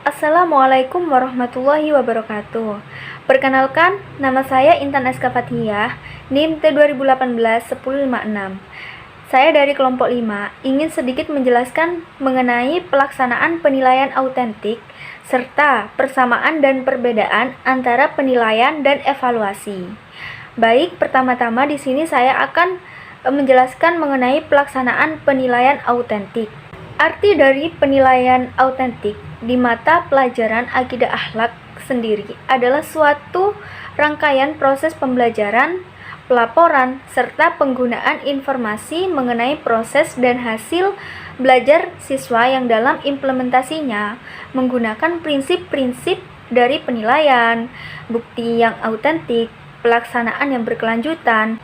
Assalamualaikum warahmatullahi wabarakatuh. Perkenalkan, nama saya Intan Aska Fathiyah, NIM T2018-1056. Saya dari kelompok 5, ingin sedikit menjelaskan mengenai pelaksanaan penilaian autentik serta persamaan dan perbedaan antara penilaian dan evaluasi. Baik, pertama-tama di sini saya akan menjelaskan mengenai pelaksanaan penilaian autentik. Arti dari penilaian autentik di mata pelajaran akidah akhlak sendiri adalah suatu rangkaian proses pembelajaran, pelaporan, serta penggunaan informasi mengenai proses dan hasil belajar siswa yang dalam implementasinya menggunakan prinsip-prinsip dari penilaian, bukti yang autentik, pelaksanaan yang berkelanjutan,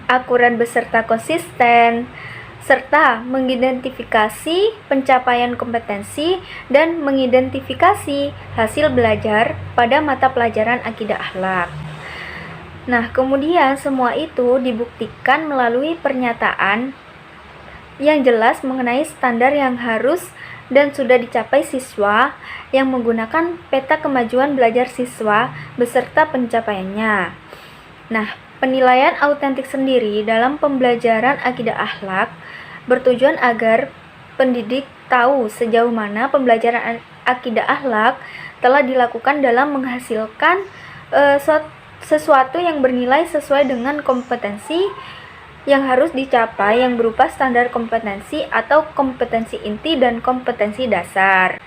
akurat beserta konsisten, serta mengidentifikasi pencapaian kompetensi dan mengidentifikasi hasil belajar pada mata pelajaran akidah akhlak. Nah, kemudian semua itu dibuktikan melalui pernyataan yang jelas mengenai standar yang harus dan sudah dicapai siswa yang menggunakan peta kemajuan belajar siswa beserta pencapaiannya. Nah, penilaian autentik sendiri dalam pembelajaran akidah akhlak bertujuan agar pendidik tahu sejauh mana pembelajaran akidah akhlak telah dilakukan dalam menghasilkan sesuatu yang bernilai sesuai dengan kompetensi yang harus dicapai yang berupa standar kompetensi atau kompetensi inti dan kompetensi dasar.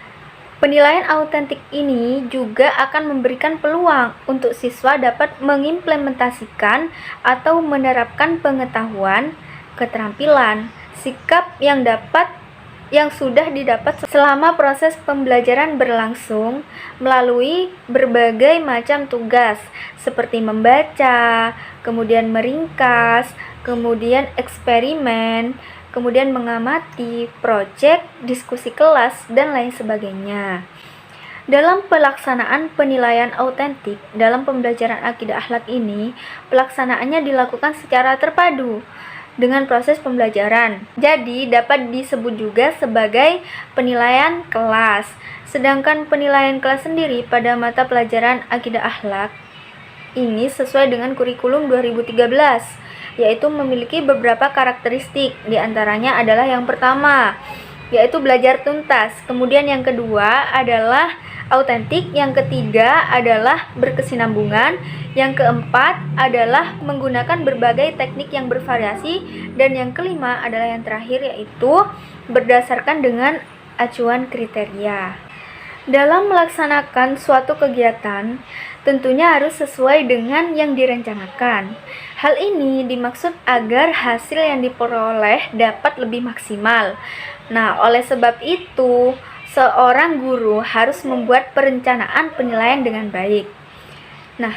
Penilaian autentik ini juga akan memberikan peluang untuk siswa dapat mengimplementasikan atau menerapkan pengetahuan, keterampilan, sikap yang sudah didapat selama proses pembelajaran berlangsung melalui berbagai macam tugas seperti membaca, kemudian meringkas, kemudian eksperimen, kemudian mengamati, proyek, diskusi kelas, dan lain sebagainya. Dalam pelaksanaan penilaian autentik dalam pembelajaran akidah akhlak ini, pelaksanaannya dilakukan secara terpadu dengan proses pembelajaran. Jadi, dapat disebut juga sebagai penilaian kelas. Sedangkan penilaian kelas sendiri pada mata pelajaran akidah akhlak ini sesuai dengan kurikulum 2013, yaitu memiliki beberapa karakteristik. Di antaranya adalah yang pertama, yaitu belajar tuntas. Kemudian yang kedua adalah autentik, yang ketiga adalah berkesinambungan, yang keempat adalah menggunakan berbagai teknik yang bervariasi, dan yang kelima adalah yang terakhir, yaitu berdasarkan dengan acuan kriteria. Dalam melaksanakan suatu kegiatan, tentunya harus sesuai dengan yang direncanakan. Hal ini dimaksud agar hasil yang diperoleh dapat lebih maksimal. Nah, oleh sebab itu, seorang guru harus membuat perencanaan penilaian dengan baik. Nah,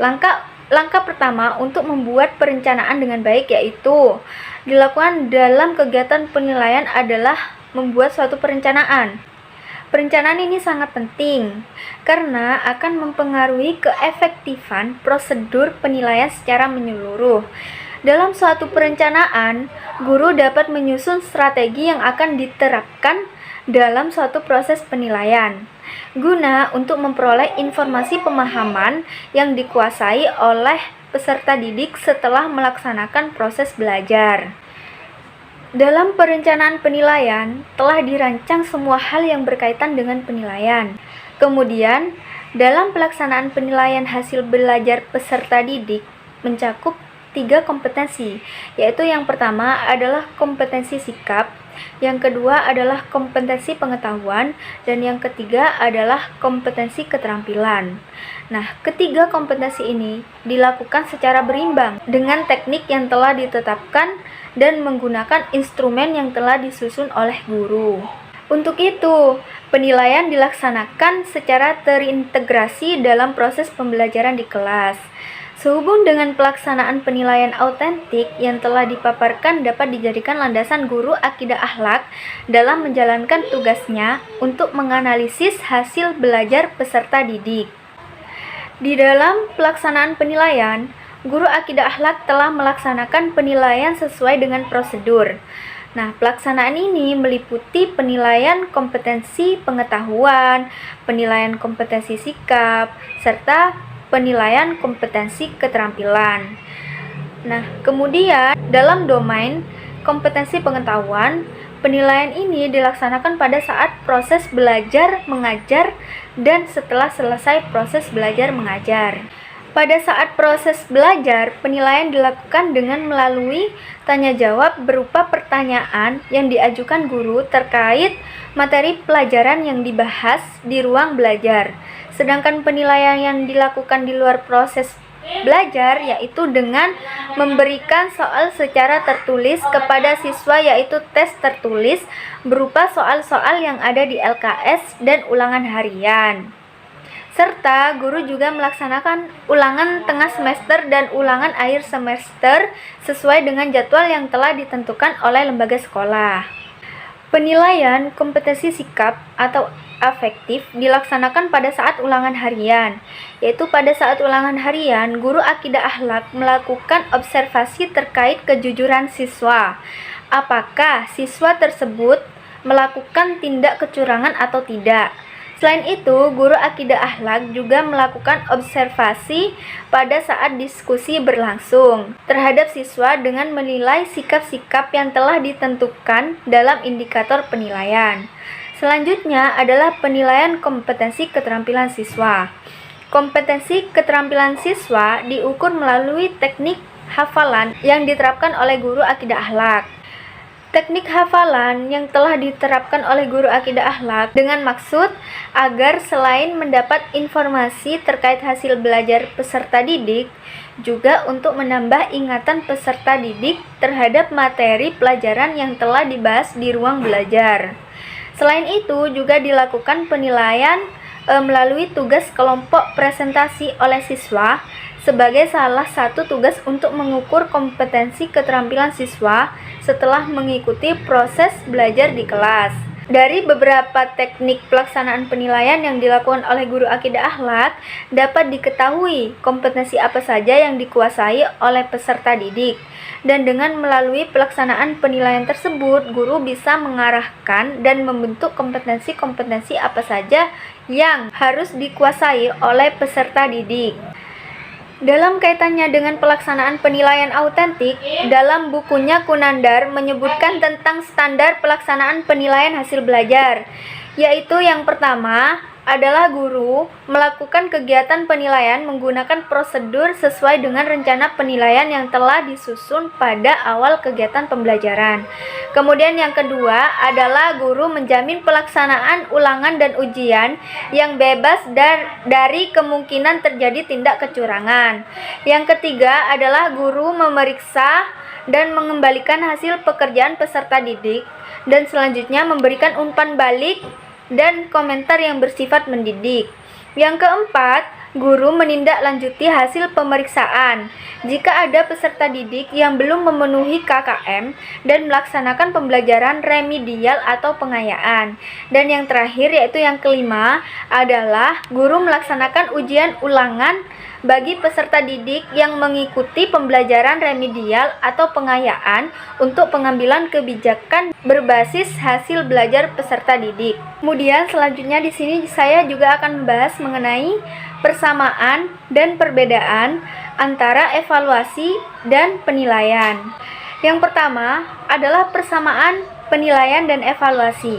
langkah pertama untuk membuat perencanaan dengan baik yaitu dilakukan dalam kegiatan penilaian adalah membuat suatu perencanaan. Perencanaan ini sangat penting karena akan mempengaruhi keefektifan prosedur penilaian secara menyeluruh. Dalam suatu perencanaan, guru dapat menyusun strategi yang akan diterapkan dalam suatu proses penilaian, guna untuk memperoleh informasi pemahaman yang dikuasai oleh peserta didik setelah melaksanakan proses belajar. Dalam perencanaan penilaian, telah dirancang semua hal yang berkaitan dengan penilaian. Kemudian, dalam pelaksanaan penilaian hasil belajar peserta didik mencakup 3 kompetensi, yaitu yang pertama adalah kompetensi sikap, yang kedua adalah kompetensi pengetahuan, dan yang ketiga adalah kompetensi keterampilan. Nah, ketiga kompetensi ini dilakukan secara berimbang dengan teknik yang telah ditetapkan dan menggunakan instrumen yang telah disusun oleh guru. Untuk itu, penilaian dilaksanakan secara terintegrasi dalam proses pembelajaran di kelas. Sehubung dengan pelaksanaan penilaian autentik yang telah dipaparkan dapat dijadikan landasan guru akidah akhlak dalam menjalankan tugasnya untuk menganalisis hasil belajar peserta didik. Di dalam pelaksanaan penilaian, guru akidah akhlak telah melaksanakan penilaian sesuai dengan prosedur. Nah, pelaksanaan ini meliputi penilaian kompetensi pengetahuan, penilaian kompetensi sikap, serta penilaian kompetensi keterampilan. Nah, kemudian dalam domain kompetensi pengetahuan, penilaian ini dilaksanakan pada saat proses belajar mengajar dan setelah selesai proses belajar mengajar. Pada saat proses belajar, penilaian dilakukan dengan melalui tanya jawab berupa pertanyaan yang diajukan guru terkait materi pelajaran yang dibahas di ruang belajar. Sedangkan penilaian yang dilakukan di luar proses belajar yaitu dengan memberikan soal secara tertulis kepada siswa, yaitu tes tertulis berupa soal-soal yang ada di LKS dan ulangan harian. Serta guru juga melaksanakan ulangan tengah semester dan ulangan akhir semester sesuai dengan jadwal yang telah ditentukan oleh lembaga sekolah. Penilaian kompetensi sikap atau afektif dilaksanakan pada saat ulangan harian, yaitu pada saat ulangan harian, guru akidah akhlak melakukan observasi terkait kejujuran siswa. Apakah siswa tersebut melakukan tindak kecurangan atau tidak? Selain itu, guru akidah akhlak juga melakukan observasi pada saat diskusi berlangsung terhadap siswa dengan menilai sikap-sikap yang telah ditentukan dalam indikator penilaian. Selanjutnya adalah penilaian kompetensi keterampilan siswa. Kompetensi keterampilan siswa diukur melalui teknik hafalan yang diterapkan oleh guru akidah akhlak. Teknik hafalan yang telah diterapkan oleh guru akidah akhlak dengan maksud agar selain mendapat informasi terkait hasil belajar peserta didik, juga untuk menambah ingatan peserta didik terhadap materi pelajaran yang telah dibahas di ruang belajar. Selain itu, juga dilakukan penilaian melalui tugas kelompok presentasi oleh siswa sebagai salah satu tugas untuk mengukur kompetensi keterampilan siswa setelah mengikuti proses belajar di kelas. Dari beberapa teknik pelaksanaan penilaian yang dilakukan oleh guru akidah akhlak, dapat diketahui kompetensi apa saja yang dikuasai oleh peserta didik. Dan dengan melalui pelaksanaan penilaian tersebut, guru bisa mengarahkan dan membentuk kompetensi-kompetensi apa saja yang harus dikuasai oleh peserta didik. Dalam kaitannya dengan pelaksanaan penilaian autentik, dalam bukunya Kunandar menyebutkan tentang standar pelaksanaan penilaian hasil belajar, yaitu yang pertama adalah guru melakukan kegiatan penilaian menggunakan prosedur sesuai dengan rencana penilaian yang telah disusun pada awal kegiatan pembelajaran. Kemudian yang kedua adalah guru menjamin pelaksanaan ulangan dan ujian yang bebas dari kemungkinan terjadi tindak kecurangan. Yang ketiga adalah guru memeriksa dan mengembalikan hasil pekerjaan peserta didik, dan selanjutnya memberikan umpan balik dan komentar yang bersifat mendidik. Yang keempat, guru menindaklanjuti hasil pemeriksaan jika ada peserta didik yang belum memenuhi KKM dan melaksanakan pembelajaran remedial atau pengayaan. Dan yang terakhir, yaitu yang kelima, adalah guru melaksanakan ujian ulangan bagi peserta didik yang mengikuti pembelajaran remedial atau pengayaan untuk pengambilan kebijakan berbasis hasil belajar peserta didik. Kemudian selanjutnya di sini saya juga akan membahas mengenai persamaan dan perbedaan antara evaluasi dan penilaian. Yang pertama adalah persamaan penilaian dan evaluasi.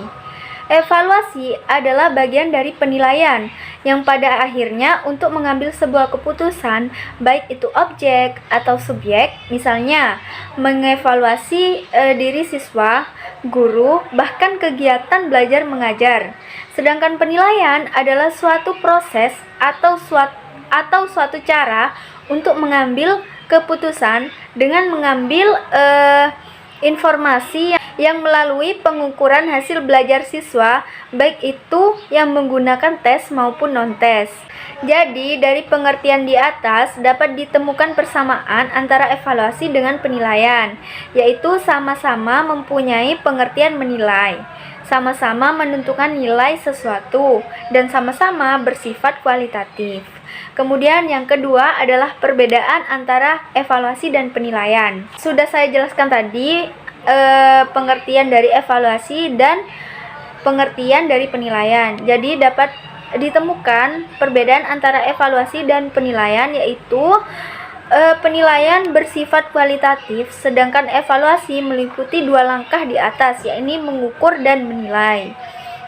Evaluasi adalah bagian dari penilaian yang pada akhirnya untuk mengambil sebuah keputusan, baik itu objek atau subjek, misalnya mengevaluasi diri siswa, guru, bahkan kegiatan belajar mengajar. Sedangkan penilaian adalah suatu proses atau suatu cara untuk mengambil keputusan dengan mengambil informasi yang melalui pengukuran hasil belajar siswa, baik itu yang menggunakan tes maupun non-tes. Jadi, dari pengertian di atas dapat ditemukan persamaan antara evaluasi dengan penilaian, yaitu sama-sama mempunyai pengertian menilai, sama-sama menentukan nilai sesuatu, dan sama-sama bersifat kualitatif. Kemudian yang kedua adalah perbedaan antara evaluasi dan penilaian. Sudah saya jelaskan tadi pengertian dari evaluasi dan pengertian dari penilaian. Jadi dapat ditemukan perbedaan antara evaluasi dan penilaian, yaitu penilaian bersifat kualitatif, sedangkan evaluasi meliputi dua langkah di atas, yakni mengukur dan menilai.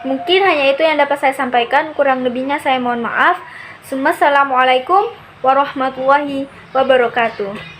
Mungkin hanya itu yang dapat saya sampaikan, kurang lebihnya saya mohon maaf. Assalamualaikum warahmatullahi wabarakatuh.